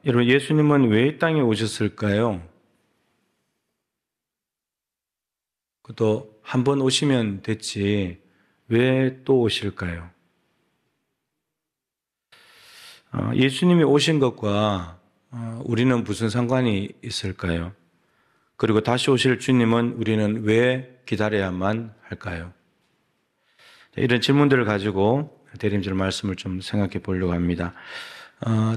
여러분, 예수님은 왜 이 땅에 오셨을까요? 또 한 번 오시면 됐지 왜 또 오실까요? 예수님이 오신 것과 우리는 무슨 상관이 있을까요? 그리고 다시 오실 주님은 우리는 왜 기다려야만 할까요? 이런 질문들을 가지고 대림절 말씀을 좀 생각해 보려고 합니다.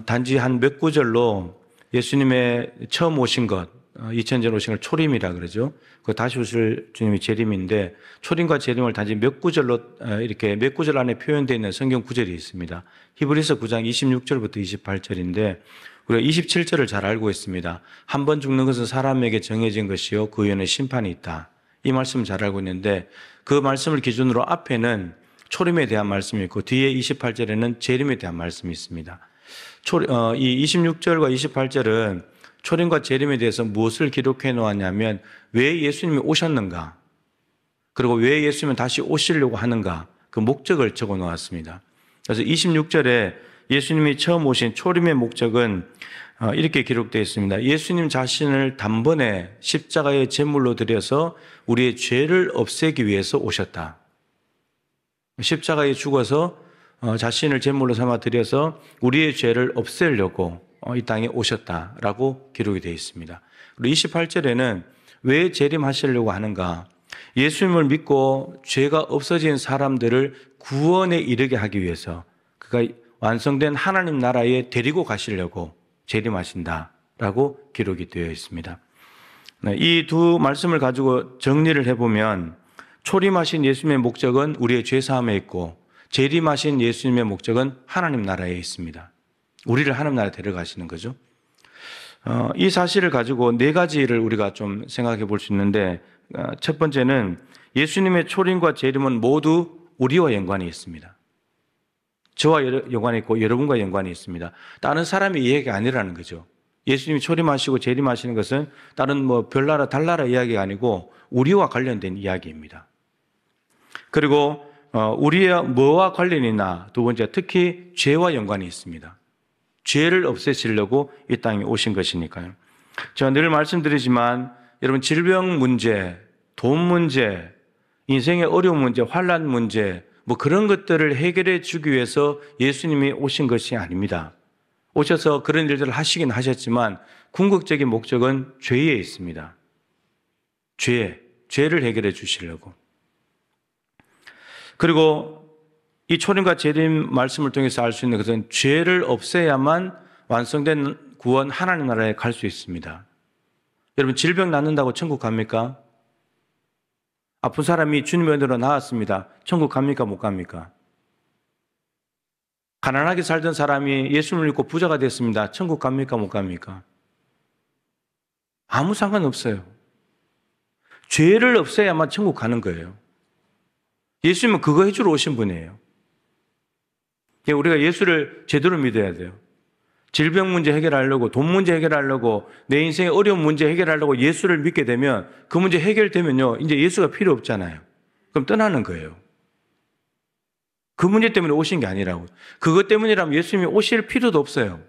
단지 한 몇 구절로 예수님의 처음 오신 것, 2000년 오신 걸 초림이라 그러죠. 그 다시 오실 주님이 재림인데, 초림과 재림을 단지 몇 구절로 이렇게 몇 구절 안에 표현되어 있는 성경 구절이 있습니다. 히브리서 9장 26절부터 28절인데 우리가 27절을 잘 알고 있습니다. 한 번 죽는 것은 사람에게 정해진 것이요 그 후에는 심판이 있다. 이 말씀을 잘 알고 있는데, 그 말씀을 기준으로 앞에는 초림에 대한 말씀이 있고 뒤에 28절에는 재림에 대한 말씀이 있습니다. 이 26절과 28절은 초림과 재림에 대해서 무엇을 기록해 놓았냐면, 왜 예수님이 오셨는가, 그리고 왜 예수님은 다시 오시려고 하는가, 그 목적을 적어 놓았습니다. 그래서 26절에 예수님이 처음 오신 초림의 목적은 이렇게 기록되어 있습니다. 예수님 자신을 단번에 십자가의 제물로 드려서 우리의 죄를 없애기 위해서 오셨다. 십자가에 죽어서 자신을 제물로 삼아 드려서 우리의 죄를 없애려고 이 땅에 오셨다라고 기록이 되어 있습니다. 그리고 28절에는 왜 재림하시려고 하는가? 예수님을 믿고 죄가 없어진 사람들을 구원에 이르게 하기 위해서, 그가 완성된 하나님 나라에 데리고 가시려고 재림하신다라고 기록이 되어 있습니다. 이 두 말씀을 가지고 정리를 해보면, 초림하신 예수님의 목적은 우리의 죄사함에 있고 재림하신 예수님의 목적은 하나님 나라에 있습니다. 우리를 하나님 나라에 데려가시는 거죠. 이 사실을 가지고 네 가지를 우리가 좀 생각해 볼 수 있는데, 첫 번째는 예수님의 초림과 재림은 모두 우리와 연관이 있습니다. 저와 연관이 있고 여러분과 연관이 있습니다. 다른 사람의 이야기가 아니라는 거죠. 예수님이 초림하시고 재림하시는 것은 다른 별나라 달나라 이야기가 아니고 우리와 관련된 이야기입니다. 그리고 우리의 뭐와 관련이 있나? 두 번째, 특히 죄와 연관이 있습니다. 죄를 없애시려고 이 땅에 오신 것이니까요. 제가 늘 말씀드리지만, 여러분, 질병 문제, 돈 문제, 인생의 어려운 문제, 환난 문제, 그런 것들을 해결해 주기 위해서 예수님이 오신 것이 아닙니다. 오셔서 그런 일들을 하시긴 하셨지만 궁극적인 목적은 죄에 있습니다. 죄를 해결해 주시려고. 그리고 이 초림과 재림 말씀을 통해서 알 수 있는 것은 죄를 없애야만 완성된 구원 하나님 나라에 갈 수 있습니다. 여러분, 질병 낫는다고 천국 갑니까? 아픈 사람이 주님의 은혜로 나았습니다. 천국 갑니까? 못 갑니까? 가난하게 살던 사람이 예수님을 믿고 부자가 됐습니다. 천국 갑니까? 못 갑니까? 아무 상관없어요. 죄를 없애야만 천국 가는 거예요. 예수님은 그거 해주러 오신 분이에요. 우리가 예수를 제대로 믿어야 돼요. 질병 문제 해결하려고, 돈 문제 해결하려고, 내 인생의 어려운 문제 해결하려고 예수를 믿게 되면, 그 문제 해결되면요, 이제 예수가 필요 없잖아요. 그럼 떠나는 거예요. 그 문제 때문에 오신 게 아니라고. 그것 때문이라면 예수님이 오실 필요도 없어요.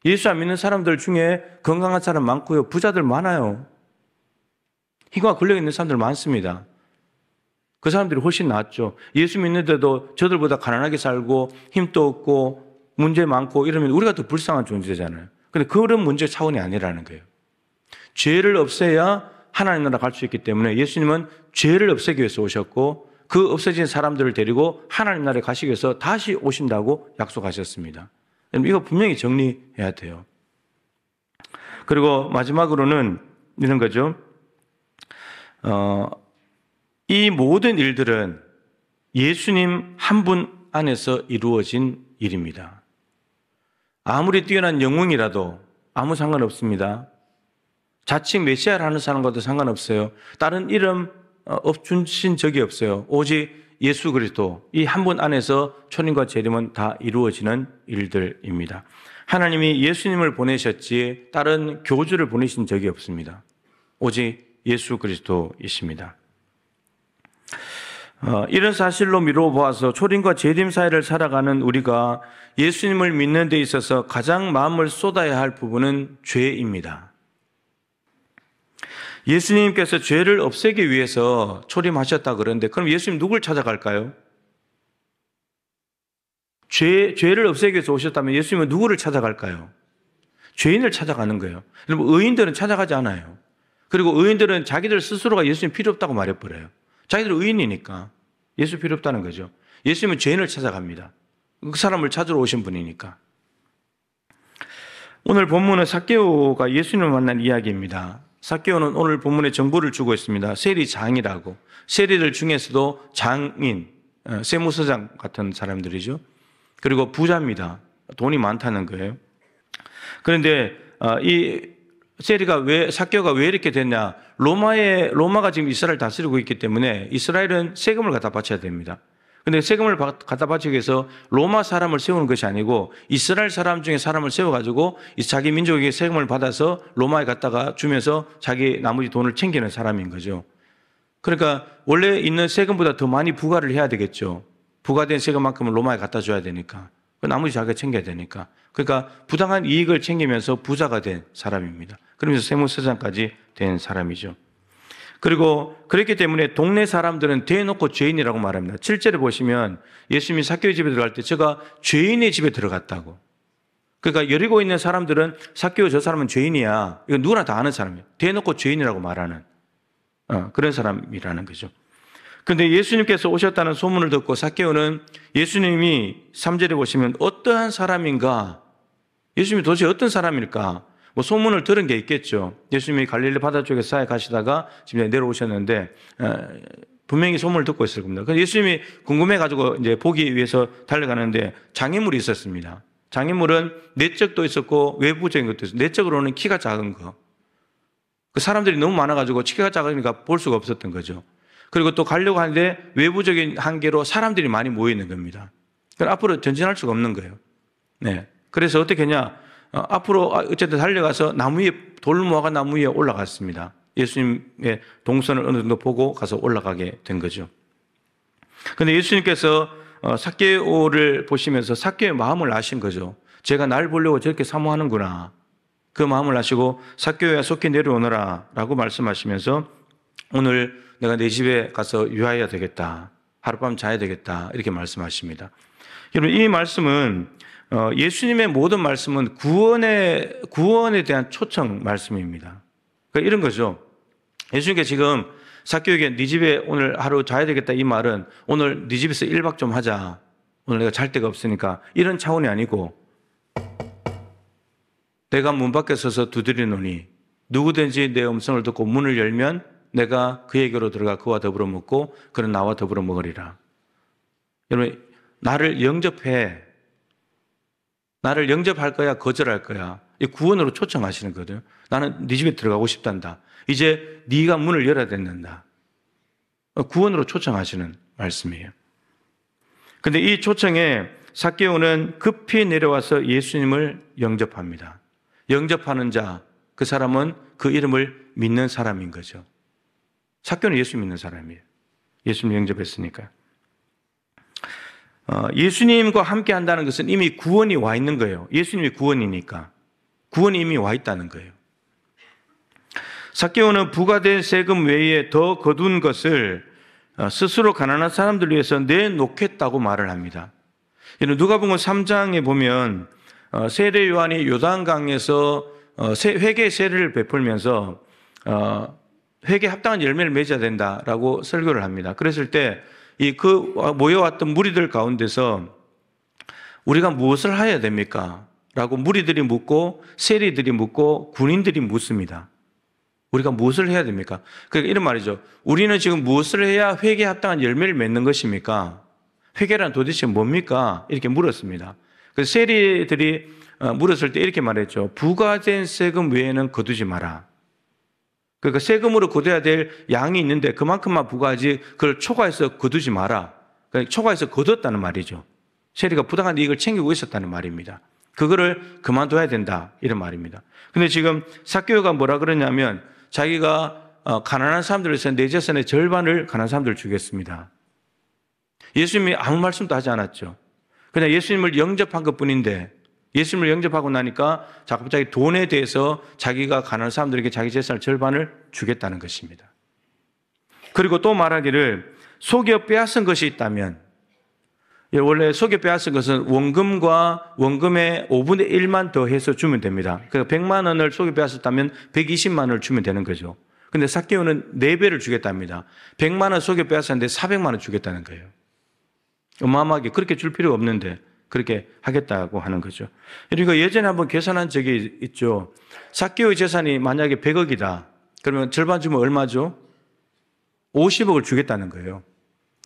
예수 안 믿는 사람들 중에 건강한 사람 많고요, 부자들 많아요. 희가 걸려있는 사람들 많습니다. 그 사람들이 훨씬 낫죠. 예수 믿는데도 저들보다 가난하게 살고 힘도 없고 문제 많고 이러면 우리가 더 불쌍한 존재잖아요. 그런데 그런 문제 차원이 아니라는 거예요. 죄를 없애야 하나님 나라 갈 수 있기 때문에 예수님은 죄를 없애기 위해서 오셨고, 그 없어진 사람들을 데리고 하나님 나라에 가시기 위해서 다시 오신다고 약속하셨습니다. 이거 분명히 정리해야 돼요. 그리고 마지막으로는 이런 거죠. 이 모든 일들은 예수님 한 분 안에서 이루어진 일입니다. 아무리 뛰어난 영웅이라도 아무 상관없습니다. 자칭 메시아를 하는 사람과도 상관없어요. 다른 이름 주신 적이 없어요. 오직 예수 그리스도, 이 한 분 안에서 초림과 재림은 다 이루어지는 일들입니다. 하나님이 예수님을 보내셨지 다른 교주를 보내신 적이 없습니다. 오직 예수 그리스도이십니다. 이런 사실로 미루어 보아서 초림과 재림 사이를 살아가는 우리가 예수님을 믿는 데 있어서 가장 마음을 쏟아야 할 부분은 죄입니다. 예수님께서 죄를 없애기 위해서 초림하셨다 그러는데 그럼 예수님 누굴 찾아갈까요? 죄를 없애기 위해서 오셨다면 예수님은 누구를 찾아갈까요? 죄인을 찾아가는 거예요. 여러분, 의인들은 찾아가지 않아요. 그리고 의인들은 자기들 스스로가 예수님 필요 없다고 말해버려요. 자기들 의인이니까 예수 필요 없다는 거죠. 예수님은 죄인을 찾아갑니다. 그 사람을 찾으러 오신 분이니까. 오늘 본문은 삭개오가 예수님을 만난 이야기입니다. 삭개오는 오늘 본문에 정보를 주고 있습니다. 세리장이라고. 세리들 중에서도 장인, 세무서장 같은 사람들이죠. 그리고 부자입니다. 돈이 많다는 거예요. 그런데 이 삭개오가 왜 이렇게 됐냐? 로마가 지금 이스라엘을 다스리고 있기 때문에 이스라엘은 세금을 갖다 바쳐야 됩니다. 그런데 세금을 갖다 바치기 위해서 로마 사람을 세우는 것이 아니고 이스라엘 사람 중에 사람을 세워가지고 자기 민족에게 세금을 받아서 로마에 갖다가 주면서 자기 나머지 돈을 챙기는 사람인 거죠. 그러니까 원래 있는 세금보다 더 많이 부과를 해야 되겠죠. 부과된 세금만큼은 로마에 갖다 줘야 되니까. 나머지 자기가 챙겨야 되니까. 그러니까 부당한 이익을 챙기면서 부자가 된 사람입니다. 그러면서 세무서장까지 된 사람이죠. 그리고 그렇기 때문에 동네 사람들은 대놓고 죄인이라고 말합니다. 7절에 보시면 예수님이 삭개오 집에 들어갈 때 제가 죄인의 집에 들어갔다고. 그러니까 여리고 있는 사람들은 삭개오 저 사람은 죄인이야. 이거 누구나 다 아는 사람이에요. 대놓고 죄인이라고 말하는 그런 사람이라는 거죠. 그런데 예수님께서 오셨다는 소문을 듣고 삭개오는 예수님이 3절에 보시면 어떠한 사람인가? 예수님이 도대체 어떤 사람일까? 뭐 소문을 들은 게 있겠죠. 예수님이 갈릴리 바다 쪽에 사역하시다가 지금 내려오셨는데 분명히 소문을 듣고 있을 겁니다. 그래서 예수님이 궁금해가지고 이제 보기 위해서 달려가는데 장애물이 있었습니다. 장애물은 내적도 있었고 외부적인 것도 있었고 내적으로는 키가 작은 거. 그 사람들이 너무 많아가지고 키가 작으니까 볼 수가 없었던 거죠. 그리고 또 가려고 하는데 외부적인 한계로 사람들이 많이 모여 있는 겁니다. 그럼 앞으로 전진할 수가 없는 거예요. 네. 그래서 어떻게 했냐? 앞으로 어쨌든 달려가서 나무 위에 돌 모아가 나무 위에 올라갔습니다. 예수님의 동선을 어느 정도 보고 가서 올라가게 된 거죠. 그런데 예수님께서 삭개오를 보시면서 삭개오의 마음을 아신 거죠. 제가 날 보려고 저렇게 사모하는구나. 그 마음을 아시고 삭개오야 속히 내려오너라 라고 말씀하시면서 오늘 내가 내 집에 가서 유하여야 되겠다. 하룻밤 자야 되겠다. 이렇게 말씀하십니다. 여러분, 이 말씀은 예수님의 모든 말씀은 구원에 대한 초청 말씀입니다. 그러니까 이런 거죠. 예수님께 지금 삭개오에게 네 집에 오늘 하루 자야 되겠다 이 말은 오늘 네 집에서 1박 좀 하자. 오늘 내가 잘 데가 없으니까 이런 차원이 아니고 내가 문 밖에 서서 두드리노니 누구든지 내 음성을 듣고 문을 열면 내가 그에게로 들어가 그와 더불어 먹고 그는 나와 더불어 먹으리라. 여러분, 나를 영접해. 나를 영접할 거야, 거절할 거야. 이 구원으로 초청하시는 거거든요. 나는 네 집에 들어가고 싶단다. 이제 네가 문을 열어야 된다. 구원으로 초청하시는 말씀이에요. 근데 이 초청에 삭개오는 급히 내려와서 예수님을 영접합니다. 영접하는 자, 그 사람은 그 이름을 믿는 사람인 거죠. 삭개오는 예수 믿는 사람이에요. 예수님 영접했으니까요. 예수님과 함께 한다는 것은 이미 구원이 와 있는 거예요. 예수님이 구원이니까. 구원이 이미 와 있다는 거예요. 삭개오는 부과된 세금 외에 더 거둔 것을 스스로 가난한 사람들을 위해서 내놓겠다고 말을 합니다. 누가복음 3장에 보면 세례 요한이 요단강에서 회개 세례를 베풀면서 회개에 합당한 열매를 맺어야 된다라고 설교를 합니다. 그랬을 때 그 모여왔던 무리들 가운데서 우리가 무엇을 해야 됩니까? 라고 무리들이 묻고 세리들이 묻고 군인들이 묻습니다. 우리가 무엇을 해야 됩니까? 그러니까 이런 말이죠. 우리는 지금 무엇을 해야 회개에 합당한 열매를 맺는 것입니까? 회개란 도대체 뭡니까? 이렇게 물었습니다. 그래서 세리들이 물었을 때 이렇게 말했죠. 부과된 세금 외에는 거두지 마라. 그러니까 세금으로 거둬야 될 양이 있는데 그만큼만 부과하지 그걸 초과해서 거두지 마라. 그러니까 초과해서 거뒀다는 말이죠. 세리가 부당한 이익을 챙기고 있었다는 말입니다. 그거를 그만둬야 된다 이런 말입니다. 근데 지금 삭개오가 뭐라 그러냐면 자기가 가난한 사람들에서 내 재산의 절반을 가난한 사람들 주겠습니다. 예수님이 아무 말씀도 하지 않았죠. 그냥 예수님을 영접한 것뿐인데 예수님을 영접하고 나니까 갑자기 돈에 대해서 자기가 가난한 사람들에게 자기 재산을 절반을 주겠다는 것입니다. 그리고 또 말하기를 속여 빼앗은 것이 있다면, 원래 속여 빼앗은 것은 원금과 원금의 5분의 1만 더해서 주면 됩니다. 그러니까 100만 원을 속여 빼앗았다면 120만 원을 주면 되는 거죠. 근데 삭개오는 4배를 주겠답니다. 100만 원 속여 빼앗았는데 400만 원 주겠다는 거예요. 어마어마하게 그렇게 줄 필요가 없는데 그렇게 하겠다고 하는 거죠. 그리고 예전에 한번 계산한 적이 있죠. 삭개오의 재산이 만약에 100억이다. 그러면 절반 주면 얼마죠? 50억을 주겠다는 거예요.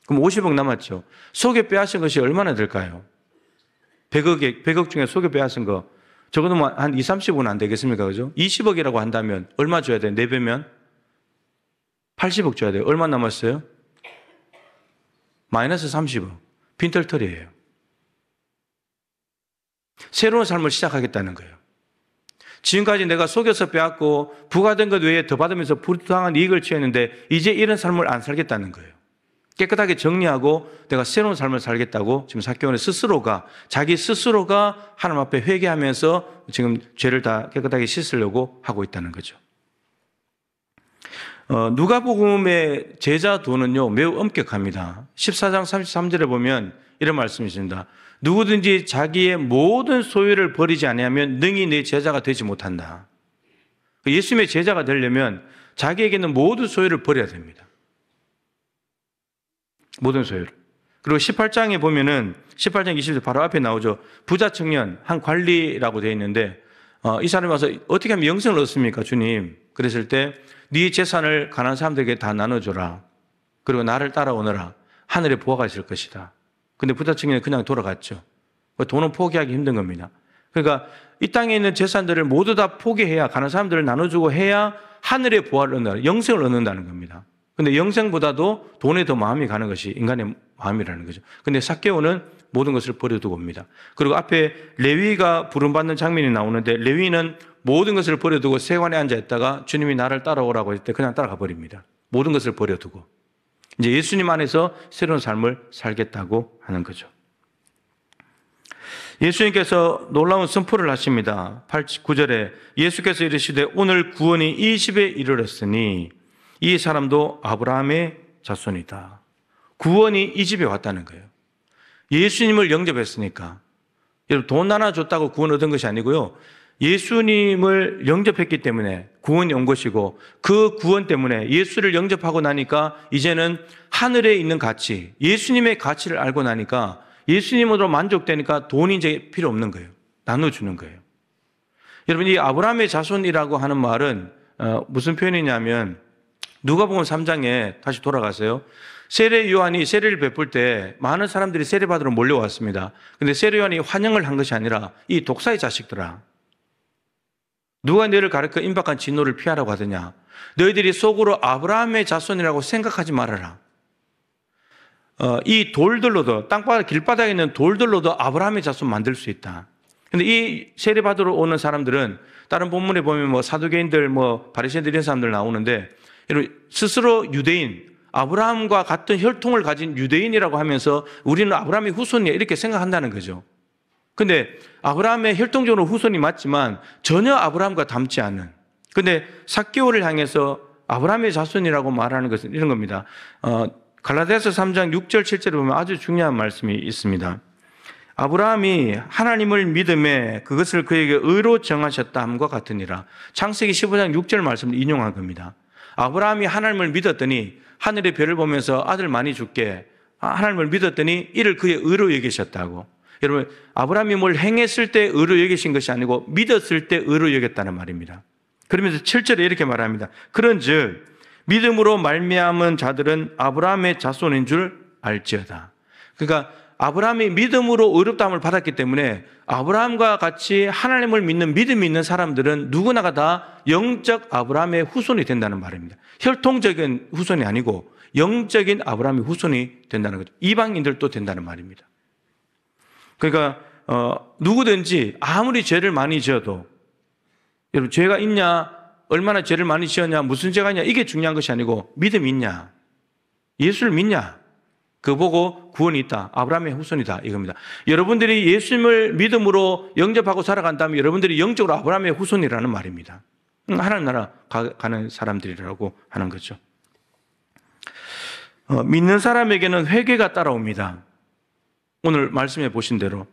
그럼 50억 남았죠. 속여 빼앗은 것이 얼마나 될까요? 100억 중에 속여 빼앗은 거 적어도 한 2, 30억은 안 되겠습니까? 그죠? 20억이라고 한다면 얼마 줘야 돼요? 4배면 80억 줘야 돼요. 얼마 남았어요? 마이너스 30억. 빈털털이에요. 새로운 삶을 시작하겠다는 거예요. 지금까지 내가 속여서 빼앗고 부과된 것 외에 더 받으면서 부당한 이익을 취했는데 이제 이런 삶을 안 살겠다는 거예요. 깨끗하게 정리하고 내가 새로운 삶을 살겠다고 지금 삭개오는 스스로가, 자기 스스로가 하나님 앞에 회개하면서 지금 죄를 다 깨끗하게 씻으려고 하고 있다는 거죠. 누가복음의 제자도는요 매우 엄격합니다. 14장 33절에 보면 이런 말씀이 있습니다. 누구든지 자기의 모든 소유를 버리지 아니하면 능히 내 제자가 되지 못한다. 예수님의 제자가 되려면 자기에게는 모든 소유를 버려야 됩니다. 모든 소유를. 그리고 18장에 보면은 18장 20절 바로 앞에 나오죠. 부자 청년 한 관리라고 되어 있는데 이 사람이 와서 어떻게 하면 영생을 얻습니까 주님? 그랬을 때 네 재산을 가난한 사람들에게 다 나눠줘라. 그리고 나를 따라오너라. 하늘에 보화가 있을 것이다. 근데 부자 청년은 그냥 돌아갔죠. 돈은 포기하기 힘든 겁니다. 그러니까 이 땅에 있는 재산들을 모두 다 포기해야, 가난한 사람들을 나눠주고 해야 하늘의 보화를 얻는다. 영생을 얻는다는 겁니다. 근데 영생보다도 돈에 더 마음이 가는 것이 인간의 마음이라는 거죠. 근데 삭개오는 모든 것을 버려두고 옵니다. 그리고 앞에 레위가 부름받는 장면이 나오는데 레위는 모든 것을 버려두고 세관에 앉아 있다가 주님이 나를 따라오라고 할 때 그냥 따라가 버립니다. 모든 것을 버려두고 이제 예수님 안에서 새로운 삶을 살겠다고 하는 거죠. 예수님께서 놀라운 선포를 하십니다. 9절에 예수께서 이르시되 오늘 구원이 이 집에 이르렀으니 이 사람도 아브라함의 자손이다. 구원이 이 집에 왔다는 거예요. 예수님을 영접했으니까. 여러분 돈 하나 줬다고 구원 얻은 것이 아니고요. 예수님을 영접했기 때문에 구원이 온 것이고 그 구원 때문에 예수를 영접하고 나니까 이제는 하늘에 있는 가치, 예수님의 가치를 알고 나니까 예수님으로 만족되니까 돈이 이제 필요 없는 거예요. 나눠주는 거예요. 여러분 이 아브라함의 자손이라고 하는 말은 무슨 표현이냐면 누가복음 3장에 다시 돌아가세요. 세례 요한이 세례를 베풀 때 많은 사람들이 세례 받으러 몰려왔습니다. 근데 세례 요한이 환영을 한 것이 아니라 이 독사의 자식들아, 누가 너희를 가르쳐 임박한 진노를 피하라고 하더냐. 너희들이 속으로 아브라함의 자손이라고 생각하지 말아라. 이 돌들로도 땅바닥 길바닥에 있는 돌들로도 아브라함의 자손 만들 수 있다. 근데 이 세례 받으러 오는 사람들은 다른 본문에 보면 뭐 사두개인들, 뭐 바리새인들 이런 사람들 나오는데 스스로 유대인, 아브라함과 같은 혈통을 가진 유대인이라고 하면서 우리는 아브라함의 후손이야 이렇게 생각한다는 거죠. 근데 아브라함의 혈통적으로 후손이 맞지만 전혀 아브라함과 닮지 않은, 근데 삭개오를 향해서 아브라함의 자손이라고 말하는 것은 이런 겁니다. 갈라디아서 3장 6절 7절에 보면 아주 중요한 말씀이 있습니다. 아브라함이 하나님을 믿음에 그것을 그에게 의로 정하셨다 함과 같으니라. 창세기 15장 6절 말씀을 인용한 겁니다. 아브라함이 하나님을 믿었더니 하늘의 별을 보면서 아들 많이 줄게, 하나님을 믿었더니 이를 그의 의로 여기셨다고. 여러분 아브라함이 뭘 행했을 때 의로 여기신 것이 아니고 믿었을 때 의로 여겼다는 말입니다. 그러면서 7절에 이렇게 말합니다. 그런즉 믿음으로 말미암은 자들은 아브라함의 자손인 줄 알지어다. 그러니까 아브라함이 믿음으로 의롭다함을 받았기 때문에 아브라함과 같이 하나님을 믿는 믿음이 있는 사람들은 누구나가 다 영적 아브라함의 후손이 된다는 말입니다. 혈통적인 후손이 아니고 영적인 아브라함의 후손이 된다는 거죠. 이방인들도 된다는 말입니다. 그러니까 누구든지 아무리 죄를 많이 지어도, 여러분 죄가 있냐, 얼마나 죄를 많이 지었냐, 무슨 죄가 있냐 이게 중요한 것이 아니고 믿음이 있냐, 예수를 믿냐, 그거 보고 구원이 있다. 아브라함의 후손이다. 이겁니다. 여러분들이 예수님을 믿음으로 영접하고 살아간다면 여러분들이 영적으로 아브라함의 후손이라는 말입니다. 하나님 나라 가는 사람들이라고 하는 거죠. 믿는 사람에게는 회개가 따라옵니다. 오늘 말씀해 보신 대로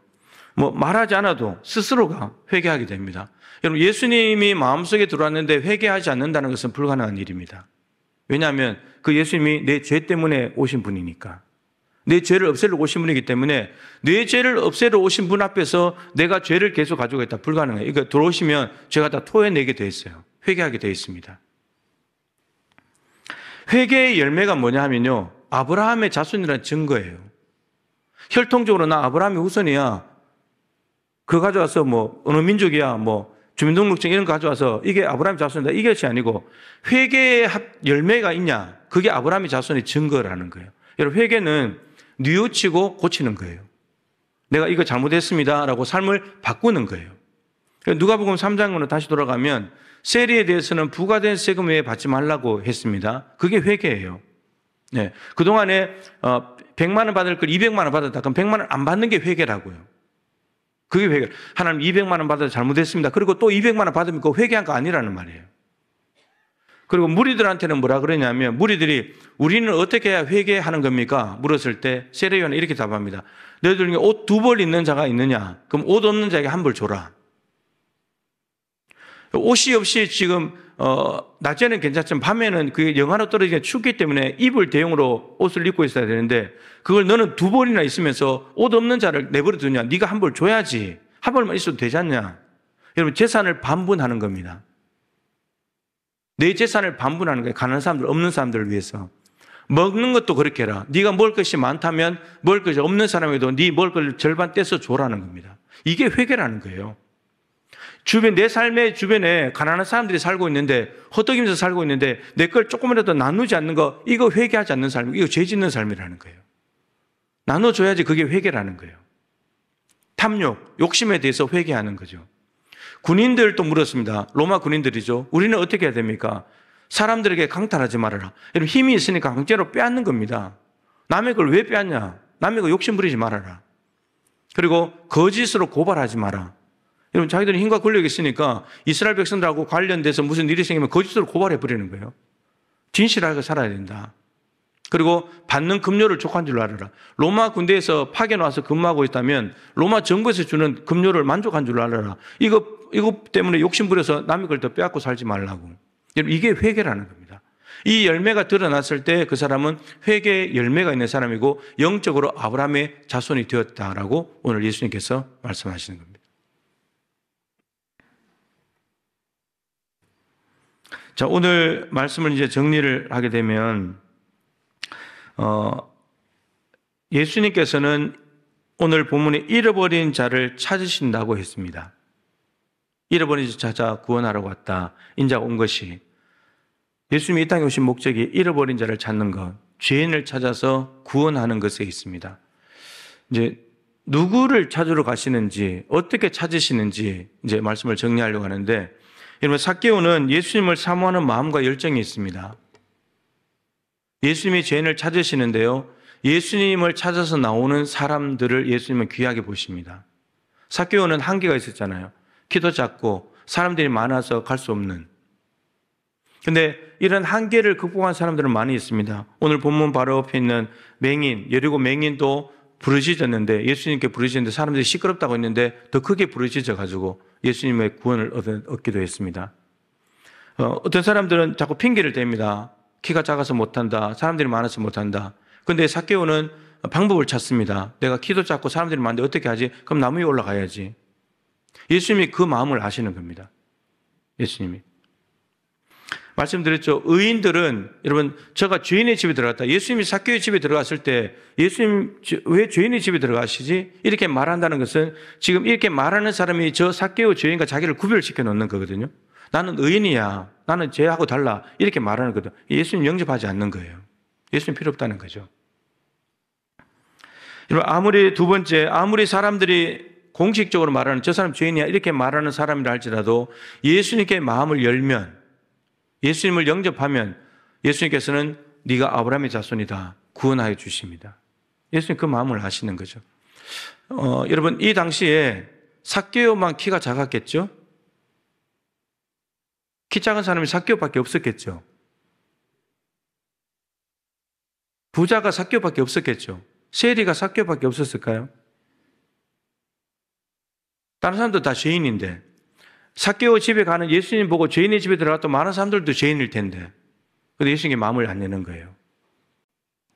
말하지 않아도 스스로가 회개하게 됩니다. 여러분, 예수님이 마음속에 들어왔는데 회개하지 않는다는 것은 불가능한 일입니다. 왜냐하면 그 예수님이 내 죄 때문에 오신 분이니까. 내 죄를 없애러 오신 분이기 때문에 내 죄를 없애러 오신 분 앞에서 내가 죄를 계속 가지고 있다. 불가능해요. 그러니까 들어오시면 죄가 다 토해내게 돼 있어요. 회개하게 돼 있습니다. 회개의 열매가 뭐냐 하면요, 아브라함의 자손이라는 증거예요. 혈통적으로 나 아브라함의 후손이야. 그거 가져와서 어느 민족이야, 주민등록증 이런 거 가져와서 이게 아브라함의 자손이다. 이것이 아니고 회개의 열매가 있냐, 그게 아브라함의 자손의 증거라는 거예요. 여러분, 회개는 뉘우치고 고치는 거예요. 내가 이거 잘못했습니다 라고 삶을 바꾸는 거예요. 누가복음 3장으로 다시 돌아가면 세리에 대해서는 부과된 세금 외에 받지 말라고 했습니다. 그게 회개예요. 네. 그동안에 100만 원 받을 걸 200만 원 받았다. 그럼 100만 원 안 받는 게 회개라고요. 그게 회개. 하나님 200만 원 받아서 잘못했습니다. 그리고 또 200만 원 받으면 그거 회개한 거 아니라는 말이에요. 그리고 무리들한테는 뭐라 그러냐면, 무리들이 우리는 어떻게 해야 회개하는 겁니까? 물었을 때 세례요한은 이렇게 답합니다. 너희들 중에 옷 2벌 있는 자가 있느냐? 그럼 옷 없는 자에게 1벌 줘라. 옷이 없이 지금 낮에는 괜찮지만 밤에는 그게 영하로 떨어지기가 춥기 때문에 이불 대용으로 옷을 입고 있어야 되는데, 그걸 너는 2벌이나 있으면서 옷 없는 자를 내버려 두냐? 네가 1벌 줘야지. 1벌만 있어도 되지 않냐? 여러분, 재산을 반분하는 겁니다. 내 재산을 반분하는 거예요. 가난한 사람들, 없는 사람들을 위해서. 먹는 것도 그렇게 해라. 네가 먹을 것이 많다면 먹을 것이 없는 사람에도 네 먹을 걸 절반 떼서 줘라는 겁니다. 이게 회개라는 거예요. 내 삶의 주변에 가난한 사람들이 살고 있는데, 허덕이면서 살고 있는데 내 걸 조금이라도 나누지 않는 거, 이거 회개하지 않는 삶, 이거 죄 짓는 삶이라는 거예요. 나눠줘야지 그게 회개라는 거예요. 탐욕, 욕심에 대해서 회개하는 거죠. 군인들도 물었습니다. 로마 군인들이죠. 우리는 어떻게 해야 됩니까? 사람들에게 강탈하지 말아라. 여러분, 힘이 있으니까 강제로 빼앗는 겁니다. 남의 걸 왜 빼앗냐? 남의 거 욕심 부리지 말아라. 그리고 거짓으로 고발하지 마라. 여러분, 자기들은 힘과 권력이 있으니까 이스라엘 백성들하고 관련돼서 무슨 일이 생기면 거짓으로 고발해 버리는 거예요. 진실하게 살아야 된다. 그리고 받는 급료를 족한 줄 알아라. 로마 군대에서 파견 와서 근무하고 있다면 로마 정부에서 주는 급료를 만족한 줄 알아라. 이거 때문에 욕심 부려서 남의 걸 더 빼앗고 살지 말라고. 여러분, 이게 회개라는 겁니다. 이 열매가 드러났을 때 그 사람은 회개의 열매가 있는 사람이고 영적으로 아브라함의 자손이 되었다라고 오늘 예수님께서 말씀하시는 겁니다. 자, 오늘 말씀을 이제 정리를 하게 되면, 예수님께서는 오늘 본문에 잃어버린 자를 찾으신다고 했습니다. 잃어버린 자 찾아 구원하러 왔다. 인자가 온 것이, 예수님이 이 땅에 오신 목적이 잃어버린 자를 찾는 것, 죄인을 찾아서 구원하는 것에 있습니다. 이제 누구를 찾으러 가시는지, 어떻게 찾으시는지 이제 말씀을 정리하려고 하는데, 여러분, 삭개오는 예수님을 사모하는 마음과 열정이 있습니다. 예수님이 죄인을 찾으시는데요, 예수님을 찾아서 나오는 사람들을 예수님은 귀하게 보십니다. 삭개오는 한계가 있었잖아요. 키도 작고 사람들이 많아서 갈 수 없는. 근데 이런 한계를 극복한 사람들은 많이 있습니다. 오늘 본문 바로 옆에 있는 맹인, 여리고 맹인도 부르짖었는데, 예수님께 부르짖었는데 사람들이 시끄럽다고 했는데 더 크게 부르짖어가지고 예수님의 구원을 얻기도 했습니다. 어떤 사람들은 자꾸 핑계를 댑니다. 키가 작아서 못한다. 사람들이 많아서 못한다. 그런데 삭개오는 방법을 찾습니다. 내가 키도 작고 사람들이 많은데 어떻게 하지? 그럼 나무 위에 올라가야지. 예수님이 그 마음을 아시는 겁니다. 예수님이. 말씀드렸죠. 의인들은, 여러분, 저가 죄인의 집에 들어갔다. 예수님이 삭개오의 집에 들어갔을 때 예수님 왜 죄인의 집에 들어가시지? 이렇게 말한다는 것은 지금 이렇게 말하는 사람이 저 삭개오 죄인과 자기를 구별시켜 놓는 거거든요. 나는 의인이야. 나는 죄하고 달라. 이렇게 말하는 거거든요. 예수님 영접하지 않는 거예요. 예수님 필요 없다는 거죠. 여러분, 두 번째, 아무리 사람들이 공식적으로 말하는 저 사람 죄인이야 이렇게 말하는 사람이라 할지라도 예수님께 마음을 열면, 예수님을 영접하면 예수님께서는 네가 아브라함의 자손이다 구원하여 주십니다. 예수님 그 마음을 아시는 거죠. 여러분, 이 당시에 삭개오만 키가 작았겠죠? 키 작은 사람이 삭개오밖에 없었겠죠? 부자가 삭개오밖에 없었겠죠? 세리가 삭개오밖에 없었을까요? 다른 사람도 다 죄인인데 삭개오 집에 가는 예수님 보고 죄인의 집에 들어갔던 많은 사람들도 죄인일 텐데 근데 예수님께 마음을 안 내는 거예요.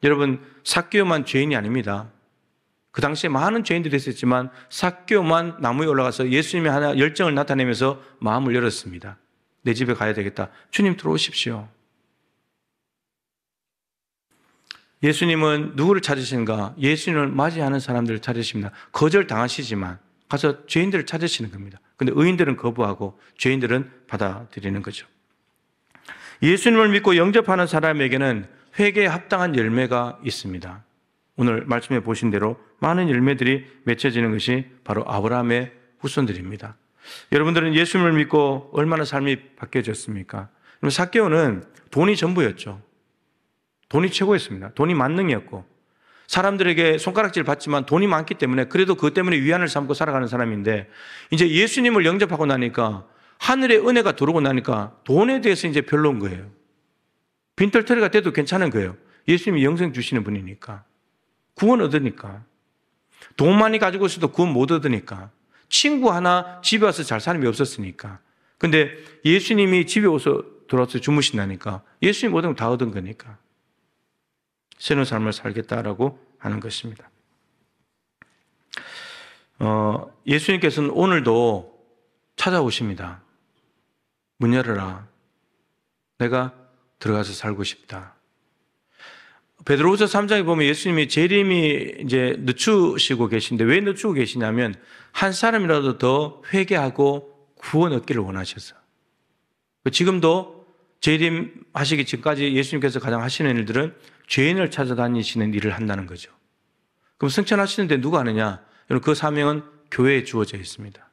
여러분, 삭개오만 죄인이 아닙니다. 그 당시에 많은 죄인들이 있었지만 삭개오만 나무에 올라가서 예수님의 하나 열정을 나타내면서 마음을 열었습니다. 내 집에 가야 되겠다. 주님 들어오십시오. 예수님은 누구를 찾으시는가? 예수님을 맞이하는 사람들을 찾으십니다. 거절당하시지만 가서 죄인들을 찾으시는 겁니다. 근데 의인들은 거부하고 죄인들은 받아들이는 거죠. 예수님을 믿고 영접하는 사람에게는 회개에 합당한 열매가 있습니다. 오늘 말씀해 보신 대로 많은 열매들이 맺혀지는 것이 바로 아브라함의 후손들입니다. 여러분들은 예수님을 믿고 얼마나 삶이 바뀌어졌습니까? 삭개오는 돈이 전부였죠. 돈이 최고였습니다. 돈이 만능이었고 사람들에게 손가락질 받지만 돈이 많기 때문에 그래도 그것 때문에 위안을 삼고 살아가는 사람인데 이제 예수님을 영접하고 나니까 하늘의 은혜가 들어오고 나니까 돈에 대해서 이제 별로인 거예요. 빈털터리가 돼도 괜찮은 거예요. 예수님이 영생 주시는 분이니까. 구원 얻으니까. 돈 많이 가지고 있어도 구원 못 얻으니까. 친구 하나 집에 와서 잘 사람이 없었으니까. 근데 예수님이 집에 들어와서 주무신다니까. 예수님 모든 걸 다 얻은 거니까. 새로운 삶을 살겠다라고 하는 것입니다. 예수님께서는 오늘도 찾아오십니다. 문 열어라. 내가 들어가서 살고 싶다. 베드로후서 3장에 보면 예수님이 재림이 이제 늦추시고 계신데 왜 늦추고 계시냐면 한 사람이라도 더 회개하고 구원 얻기를 원하셔서. 지금도 재림하시기 전까지 예수님께서 가장 하시는 일들은 죄인을 찾아다니시는 일을 한다는 거죠. 그럼 승천하시는데 누가 하느냐? 여러분, 그 사명은 교회에 주어져 있습니다.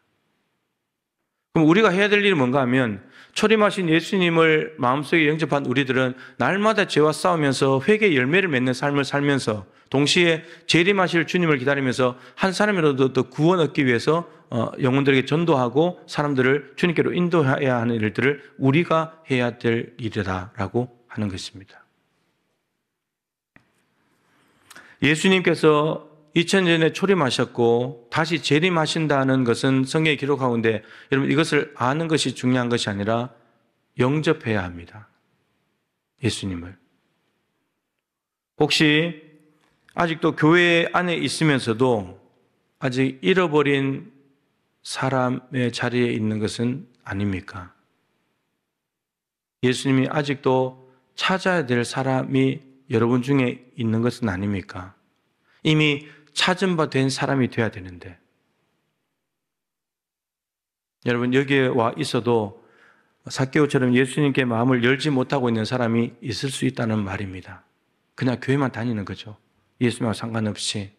그럼 우리가 해야 될 일이 뭔가 하면 초림하신 예수님을 마음속에 영접한 우리들은 날마다 죄와 싸우면서 회개의 열매를 맺는 삶을 살면서 동시에 재림하실 주님을 기다리면서 한 사람이라도 더 구원 얻기 위해서 영혼들에게 전도하고 사람들을 주님께로 인도해야 하는 일들을 우리가 해야 될 일이다라고 하는 것입니다. 예수님께서 2000년에 초림하셨고 다시 재림하신다는 것은 성경에 기록하고 있는데 여러분 이것을 아는 것이 중요한 것이 아니라 영접해야 합니다. 예수님을. 혹시 아직도 교회 안에 있으면서도 아직 잃어버린 사람의 자리에 있는 것은 아닙니까? 예수님이 아직도 찾아야 될 사람이 여러분 중에 있는 것은 아닙니까? 이미 찾은 바 된 사람이 되어야 되는데 여러분 여기에 와 있어도 삭개오처럼 예수님께 마음을 열지 못하고 있는 사람이 있을 수 있다는 말입니다. 그냥 교회만 다니는 거죠. 예수님과 상관없이.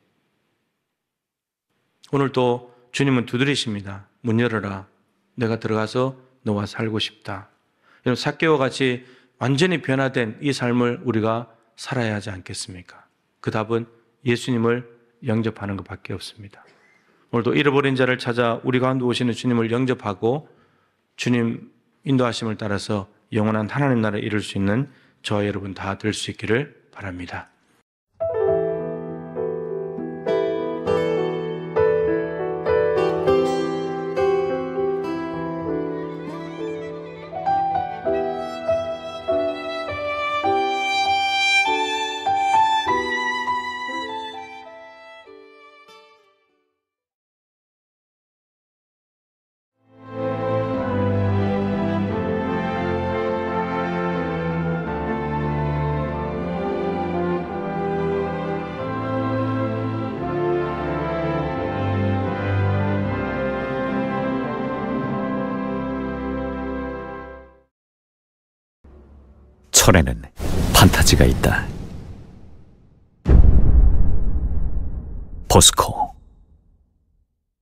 오늘도 주님은 두드리십니다. 문 열어라. 내가 들어가서 너와 살고 싶다. 여러분 삭개오와 같이 완전히 변화된 이 삶을 우리가 살아야 하지 않겠습니까? 그 답은 예수님을 영접하는 것밖에 없습니다. 오늘도 잃어버린 자를 찾아 우리 가운데 오시는 주님을 영접하고 주님 인도하심을 따라서 영원한 하나님 나라에 이룰 수 있는 저와 여러분 다 될 수 있기를 바랍니다. 철에는 판타지가 있다. 포스코